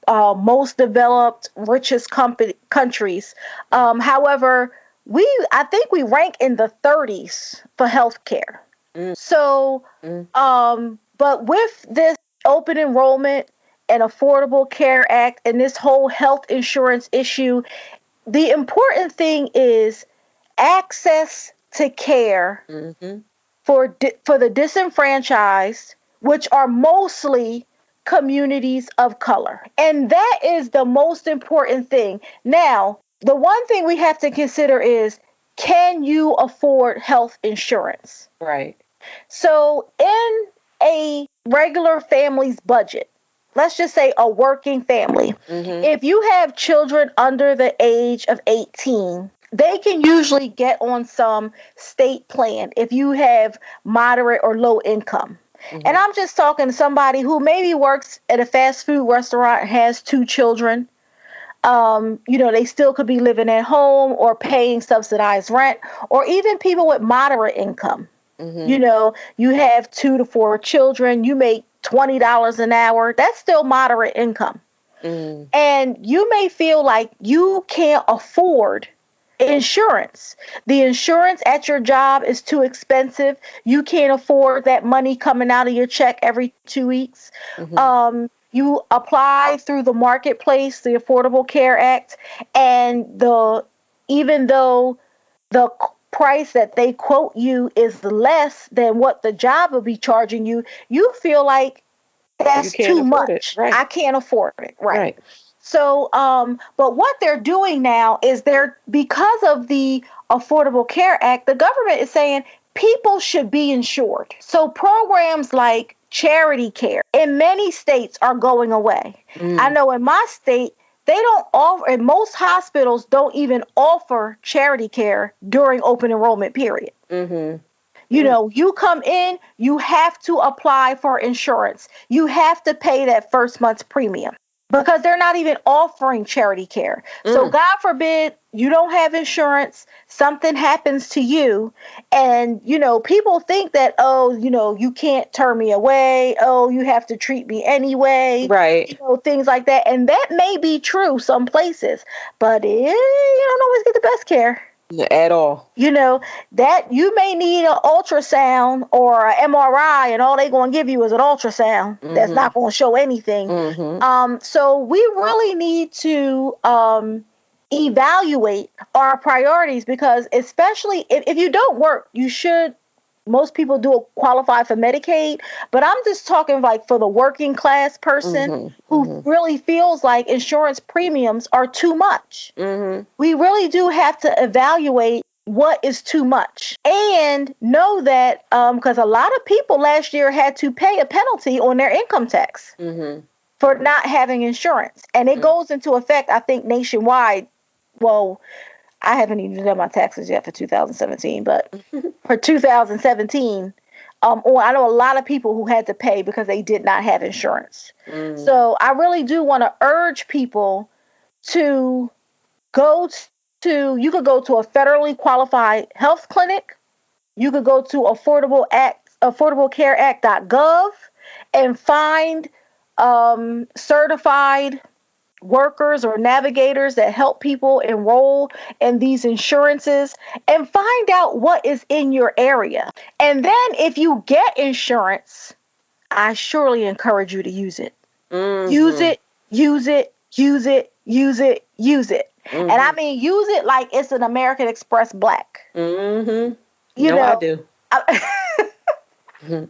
most developed, richest countries. However, I think we rank in the 30s for healthcare. Mm. So, but with this open enrollment and Affordable Care Act and this whole health insurance issue, the important thing is access to care Mm-hmm. for the disenfranchised, which are mostly communities of color. And that is the most important thing. Now, the one thing we have to consider is, can you afford health insurance? Right. So in a regular family's budget, let's just say a working family, Mm-hmm. if you have children under the age of 18, they can usually get on some state plan if you have moderate or low income. Mm-hmm. And I'm just talking to somebody who maybe works at a fast food restaurant and has 2 children. They still could be living at home or paying subsidized rent, or even people with moderate income. Mm-hmm. You have 2 to 4 children, you make $20 an hour. That's still moderate income. Mm-hmm. And you may feel like you can't afford insurance. The insurance at your job is too expensive. You can't afford that money coming out of your check every 2 weeks. Mm-hmm. You apply through the Marketplace, the Affordable Care Act, and even though the price that they quote you is less than what the job will be charging you, you feel like that's too much. Right. I can't afford it. Right. So, but what they're doing now is because of the Affordable Care Act, the government is saying people should be insured. So programs like charity care in many states are going away. I know in my state, they don't offer, and most hospitals don't even offer charity care during open enrollment period. Mm-hmm. You come in, you have to apply for insurance. You have to pay that first month's premium because they're not even offering charity care. So God forbid you don't have insurance, something happens to you, and, people think that, you can't turn me away. Oh, you have to treat me anyway. Right. Things like that. And that may be true some places, but you don't always get the best care. At all. That you may need an ultrasound or an MRI, and all they're going to give you is an ultrasound. Mm-hmm. That's not going to show anything. Mm-hmm. So we really need to evaluate our priorities, because especially if you don't work, you should. Most people do qualify for Medicaid, but I'm just talking like for the working class person who really feels like insurance premiums are too much. Mm-hmm. We really do have to evaluate what is too much, and know that because a lot of people last year had to pay a penalty on their income tax for not having insurance, and it goes into effect, I think, nationwide. Well, I haven't even done my taxes yet for 2017, but for 2017, I know a lot of people who had to pay because they did not have insurance. So I really do want to urge people to go you could go to a federally qualified health clinic. You could go to affordablecareact.gov and find certified workers or navigators that help people enroll in these insurances and find out what is in your area. And then if you get insurance, I surely encourage you to use it. Mm-hmm. Use it, use it, use it, use it, use it. Mm-hmm. And I mean, use it like it's an American Express Black. Mm-hmm. You know, I do. Mm-hmm.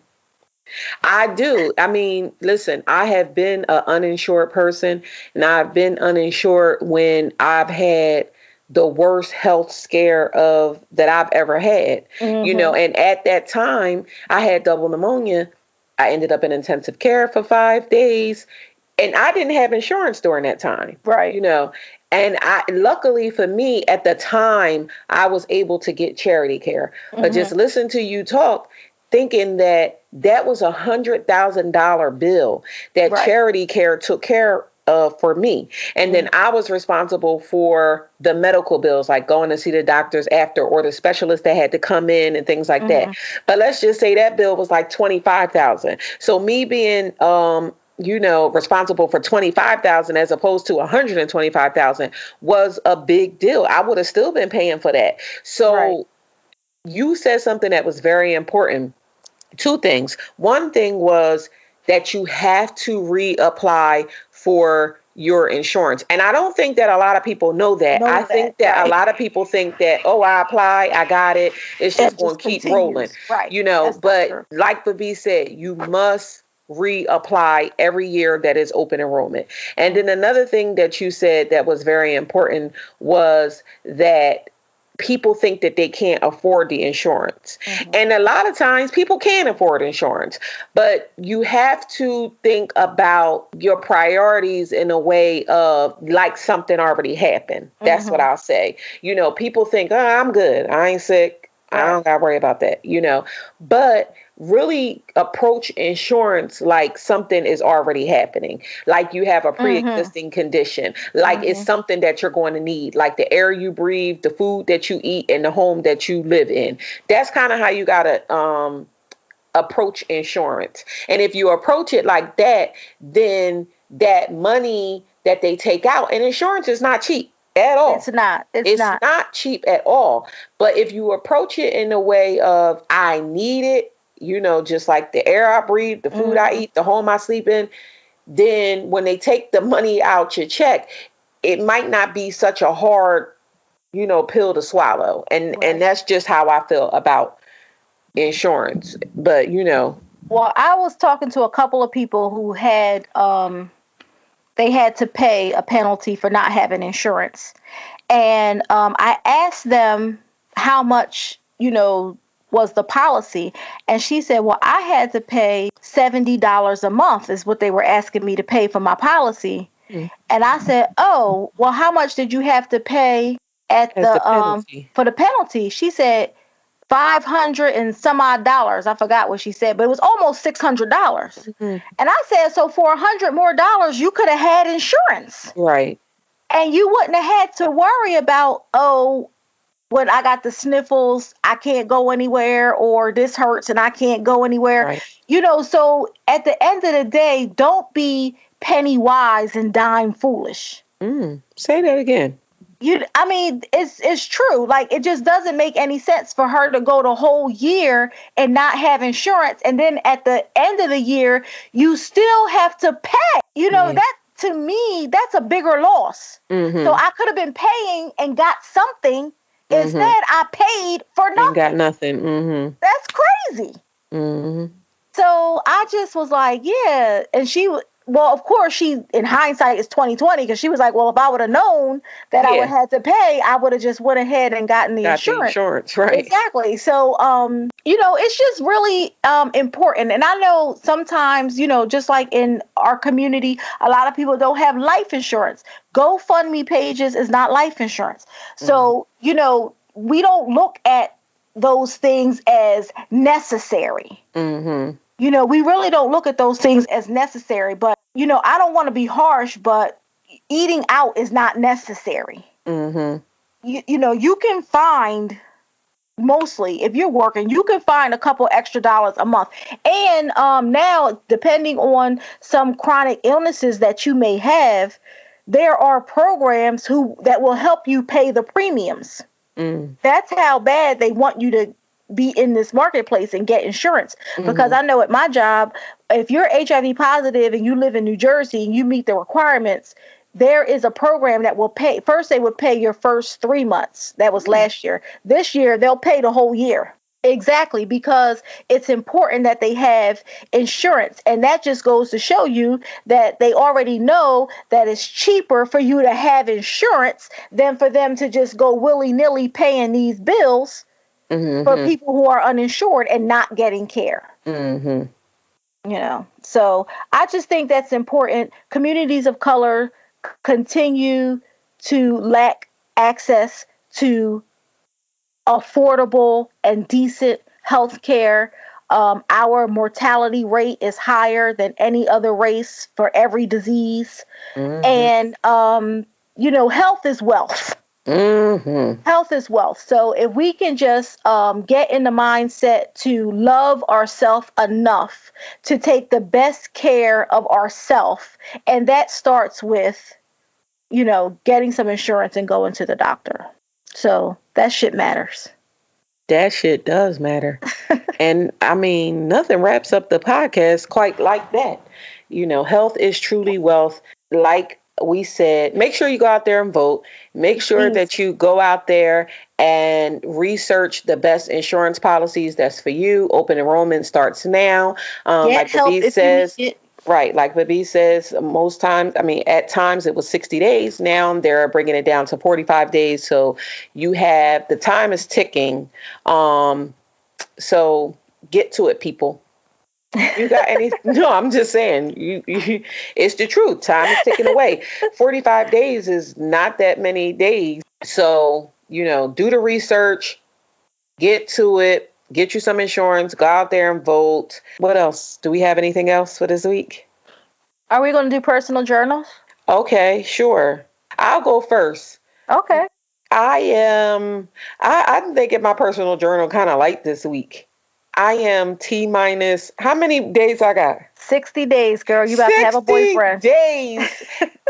I do. I mean, listen, I have been an uninsured person, and I've been uninsured when I've had the worst health scare that I've ever had. Mm-hmm. And at that time I had double pneumonia. I ended up in intensive care for 5 days, and I didn't have insurance during that time. Right. And luckily for me at the time, I was able to get charity care. Mm-hmm. But just listen to you talk, thinking that was $100,000 bill that charity care took care of for me. And then I was responsible for the medical bills, like going to see the doctors after, or the specialist that had to come in and things like that. But let's just say that bill was like $25,000. So me being, responsible for $25,000 as opposed to $125,000 was a big deal. I would have still been paying for that. So you said something that was very important. 2 things. One thing was that you have to reapply for your insurance. And I don't think that a lot of people know that. I think that a lot of people think that, I apply, I got it. It's just going to keep rolling. Right. But like Bibbi said, you must reapply every year that is open enrollment. And then another thing that you said that was very important was that people think that they can't afford the insurance. And a lot of times people can afford insurance, but you have to think about your priorities in a way of like something already happened. That's what I'll say. People think, I'm good. I ain't sick. I don't got to worry about that, but really approach insurance like something is already happening, like you have a pre-existing condition, like it's something that you're going to need, like the air you breathe, the food that you eat, and the home that you live in. That's kind of how you got to approach insurance. And if you approach it like that, then that money that they take out, and insurance is not cheap at all. It's not. It's not cheap at all. But if you approach it in a way of, I need it, just like the air I breathe, the food I eat, the home I sleep in, then when they take the money out your check, it might not be such a hard, pill to swallow. And that's just how I feel about insurance. But, Well, I was talking to a couple of people who had, they had to pay a penalty for not having insurance. And I asked them how much, was the policy. And she said, well, I had to pay $70 a month is what they were asking me to pay for my policy. And I said, oh, well, how much did you have to pay at the for the penalty? She said $500 and some odd dollars. I forgot what she said, but it was almost $600. And I said, so for $100 more, you could have had insurance. Right. And you wouldn't have had to worry about, when I got the sniffles, I can't go anywhere, or this hurts and I can't go anywhere. Right. So at the end of the day, don't be penny wise and dime foolish. Say that again. It's true. Like, it just doesn't make any sense for her to go the whole year and not have insurance. And then at the end of the year, you still have to pay. That, to me, that's a bigger loss. So I could have been paying and got something. Instead, I paid for nothing. And got nothing. That's crazy. So I just was like, yeah. And of course, she, in hindsight, is 2020, because she was like, well, if I would have known that I would have to pay, I would have just went ahead and gotten the insurance. Right. Exactly. So, it's just really important. And I know sometimes, just like in our community, a lot of people don't have life insurance. GoFundMe pages is not life insurance. So, we don't look at those things as necessary. We really don't look at those things as necessary. But, I don't want to be harsh, but eating out is not necessary. you can find, mostly if you're working, you can find a couple extra dollars a month. And now, depending on some chronic illnesses that you may have, there are programs that will help you pay the premiums. That's how bad they want you to be in this marketplace and get insurance. Because I know at my job, if you're HIV positive and you live in New Jersey and you meet the requirements, there is a program that will pay. First, they would pay your first 3 months. That was last year. This year, they'll pay the whole year. Exactly, because it's important that they have insurance. And that just goes to show you that they already know that it's cheaper for you to have insurance than for them to just go willy-nilly paying these bills for people who are uninsured and not getting care. So I just think that's important. Communities of color continue to lack access to affordable and decent health care. Our mortality rate is higher than any other race for every disease. And, health is wealth. Health is wealth. So if we can just get in the mindset to love ourselves enough to take the best care of ourselves, and that starts with, getting some insurance and going to the doctor. So that shit matters. That shit does matter. And I mean, nothing wraps up the podcast quite like that. Health is truly wealth. Like we said, make sure you go out there and vote. Make sure that you go out there and research the best insurance policies that's for you. Open enrollment starts now. Like Bibbi says, right. Like Bibbi says, at times it was 60 days. Now they're bringing it down to 45 days. So the time is ticking. So get to it, people. You got any? No, I'm just saying. It's the truth. Time is ticking away. 45 days is not that many days. So do the research, get to it, get you some insurance, go out there and vote. What else? Do we have anything else for this week? Are we going to do personal journals? Okay, sure. I'll go first. Okay. I'm thinking my personal journal kind of light this week. I am T-minus. How many days I got? 60 days, girl. You about to have a boyfriend. 60 days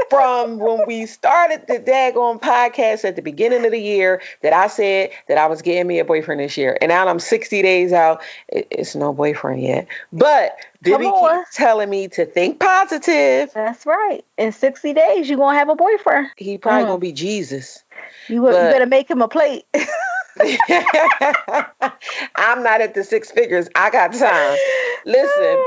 from when we started the daggone podcast at the beginning of the year that I said that I was getting me a boyfriend this year. And now I'm 60 days out. It's no boyfriend yet. But Bibbi keeps telling me to think positive. That's right. In 60 days, you're going to have a boyfriend. He probably going to be Jesus. You better make him a plate. I'm not at the 6 figures. I got time. Listen,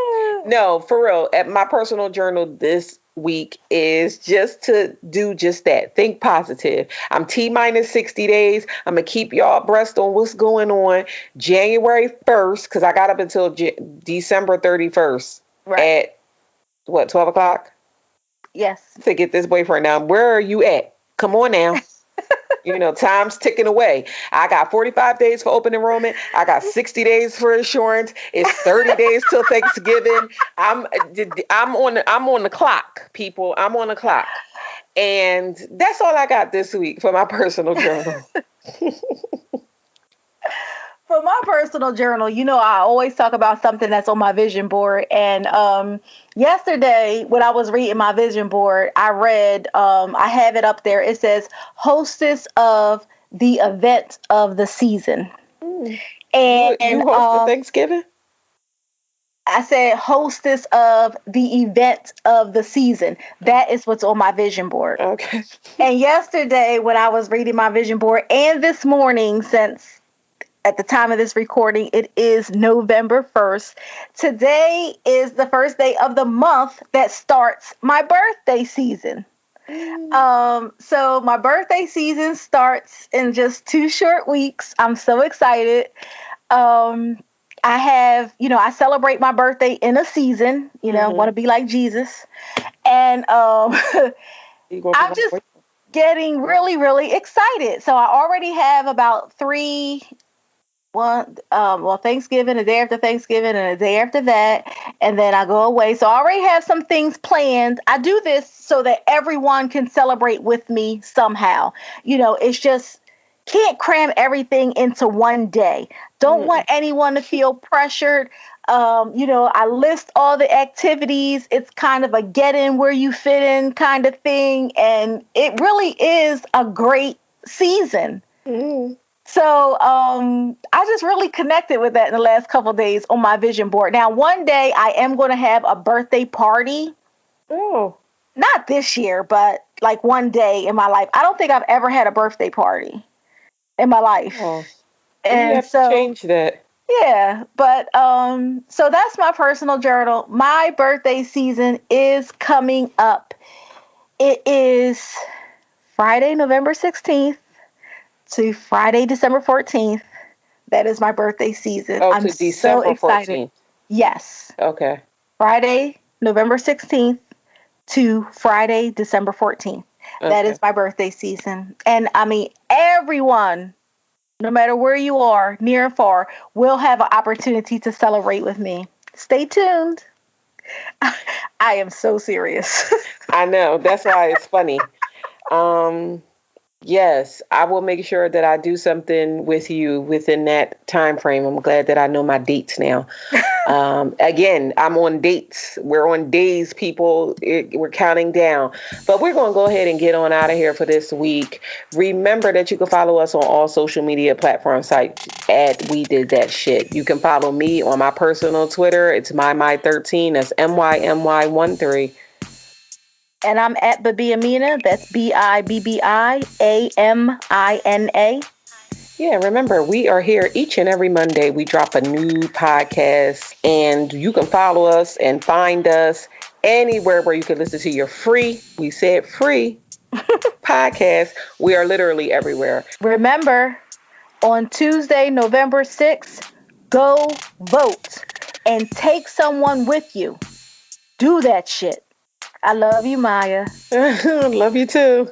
no, for real. At my personal journal this week is just to do just that. Think positive. I'm T-minus 60 days. I'm going to keep y'all abreast on what's going on. January 1st, because I got up until December 31st. Right. At 12 o'clock? Yes. To get this boyfriend. Now, where are you at? Come on now. Time's ticking away. I got 45 days for open enrollment. I got 60 days for insurance. It's 30 days till Thanksgiving. I'm on the clock, people. I'm on the clock. And that's all I got this week for my personal journal. For my personal journal, I always talk about something that's on my vision board. And yesterday, when I was reading my vision board, I read, I have it up there. It says, hostess of the event of the season. And you hosted Thanksgiving? I said hostess of the event of the season. That is what's on my vision board. Okay. And yesterday, when I was reading my vision board, and this morning, since at the time of this recording, it is November 1st. Today is the first day of the month that starts my birthday season. So my birthday season starts in just 2 short weeks. I'm so excited. I have, I celebrate my birthday in a season, want to be like Jesus. And I'm just getting really, really excited. So I already have about 3 Thanksgiving, a day after Thanksgiving, and a day after that, and then I go away. So I already have some things planned. I do this so that everyone can celebrate with me somehow. It's just can't cram everything into one day. Don't want anyone to feel pressured. I list all the activities. It's kind of a get in where you fit in kind of thing. And it really is a great season. So I just really connected with that in the last couple of days on my vision board. Now, one day I am going to have a birthday party. Oh. Not this year, but like one day in my life. I don't think I've ever had a birthday party in my life. Oh. And you have so to change that. yeah, but so that's my personal journal. My birthday season is coming up. It is Friday, November 16th to Friday, December 14th. That is my birthday season. Oh, I'm to December so excited. 14th. Yes. Okay. Friday, November 16th to Friday, December 14th. Okay. That is my birthday season. And I mean, everyone, no matter where you are, near and far, will have an opportunity to celebrate with me. Stay tuned. I am so serious. I know. That's why it's funny. Yes, I will make sure that I do something with you within that time frame. I'm glad that I know my dates now. Again, I'm on dates. We're on days, people. We're counting down. But we're going to go ahead and get on out of here for this week. Remember that you can follow us on all social media platform sites at We Did That Shit. You can follow me on my personal Twitter. It's My13. That's MYMY13. And I'm at Bibbi Amina. That's BIBBIAMINA. Yeah, remember, we are here each and every Monday. We drop a new podcast, and you can follow us and find us anywhere where you can listen to your free, we said free, podcast. We are literally everywhere. Remember, on Tuesday, November 6th, go vote and take someone with you. Do that shit. I love you, Maya. Love you too.